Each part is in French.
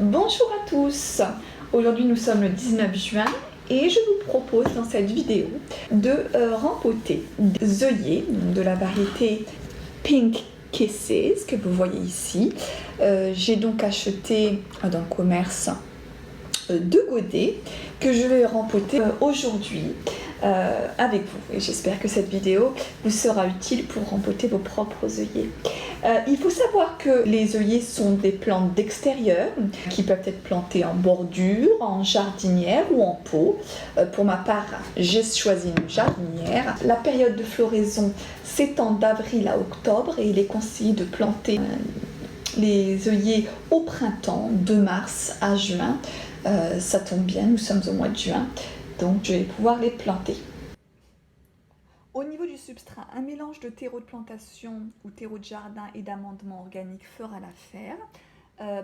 Bonjour à tous, aujourd'hui nous sommes le 19 juin et je vous propose dans cette vidéo de rempoter des œillets de la variété Pink Kisses que vous voyez ici. J'ai donc acheté dans le commerce deux godets que je vais rempoter aujourd'hui avec vous, et j'espère que cette vidéo vous sera utile pour rempoter vos propres œillets. Il faut savoir que les œillets sont des plantes d'extérieur qui peuvent être plantées en bordure, en jardinière ou en pot. Pour ma part, j'ai choisi une jardinière. La période de floraison s'étend d'avril à octobre et il est conseillé de planter les œillets au printemps, de mars à juin. Ça tombe bien, nous sommes au mois de juin, donc je vais pouvoir les planter. Au niveau du substrat, un mélange de terreau de plantation ou terreau de jardin et d'amendement organique fera l'affaire.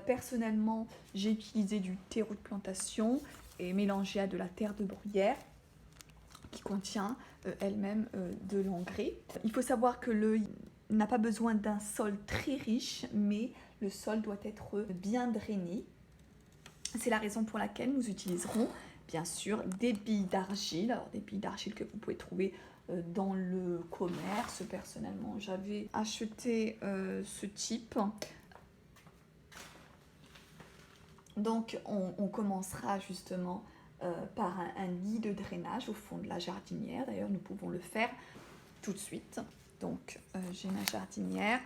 Personnellement, j'ai utilisé du terreau de plantation et mélangé à de la terre de bruyère qui contient elle-même de l'engrais. Il faut savoir que l'œil n'a pas besoin d'un sol très riche, mais le sol doit être bien drainé. C'est la raison pour laquelle nous utiliserons bien sûr des billes d'argile. Alors des billes d'argile que vous pouvez trouver dans le commerce. Personnellement, j'avais acheté ce type. Donc on commencera justement par un lit de drainage au fond de la jardinière. D'ailleurs, nous pouvons le faire tout de suite. Donc j'ai ma jardinière.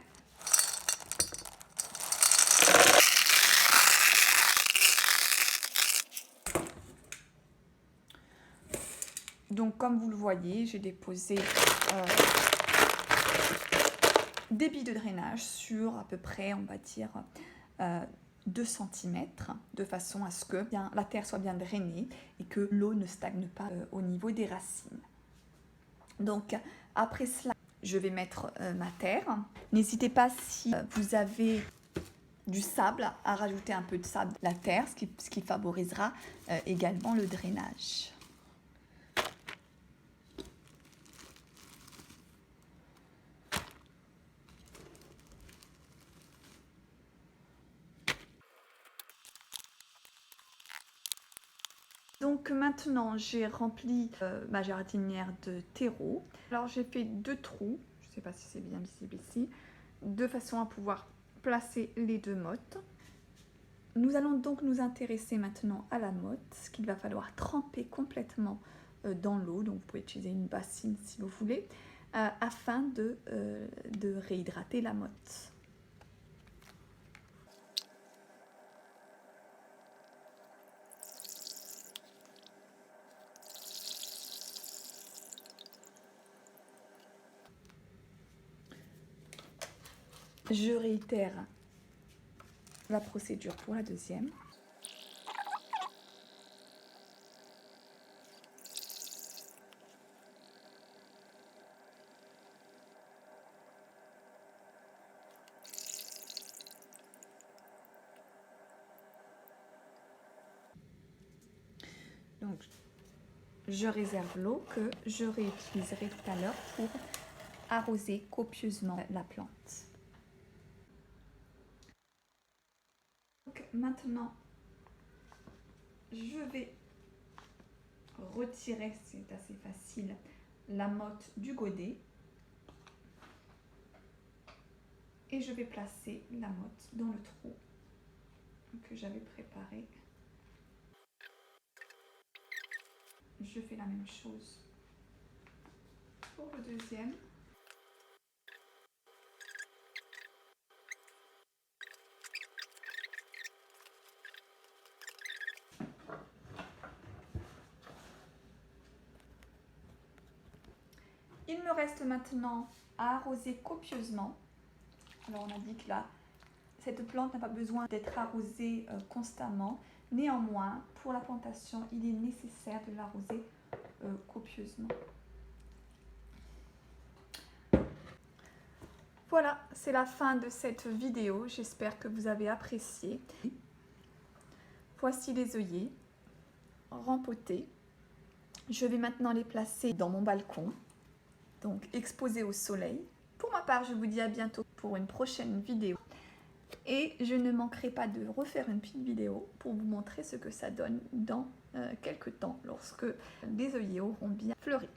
Donc comme vous le voyez, j'ai déposé des billes de drainage sur à peu près, on va dire, 2 cm, de façon à ce que la terre soit bien drainée et que l'eau ne stagne pas au niveau des racines. Donc après cela, je vais mettre ma terre. N'hésitez pas, si vous avez du sable, à rajouter un peu de sable à la terre, ce qui favorisera également le drainage. Donc maintenant, j'ai rempli ma jardinière de terreau. Alors j'ai fait 2 trous, je ne sais pas si c'est bien visible ici, de façon à pouvoir placer les 2 mottes. Nous allons donc nous intéresser maintenant à la motte, ce qu'il va falloir tremper complètement dans l'eau. Donc vous pouvez utiliser une bassine si vous voulez, afin de réhydrater la motte. Je réitère la procédure pour la deuxième. Donc, je réserve l'eau que je réutiliserai tout à l'heure pour arroser copieusement la plante. Donc, maintenant, je vais retirer, c'est assez facile, la motte du godet. Et je vais placer la motte dans le trou que j'avais préparé. Je fais la même chose pour le deuxième. Il me reste maintenant à arroser copieusement. Alors on a dit que là, cette plante n'a pas besoin d'être arrosée constamment. Néanmoins, pour la plantation, il est nécessaire de l'arroser copieusement. Voilà, c'est la fin de cette vidéo. J'espère que vous avez apprécié. Voici les œillets rempotés. Je vais maintenant les placer dans mon balcon, donc exposés au soleil. Pour ma part, je vous dis à bientôt pour une prochaine vidéo. Et je ne manquerai pas de refaire une petite vidéo pour vous montrer ce que ça donne dans quelques temps lorsque les œillets auront bien fleuri.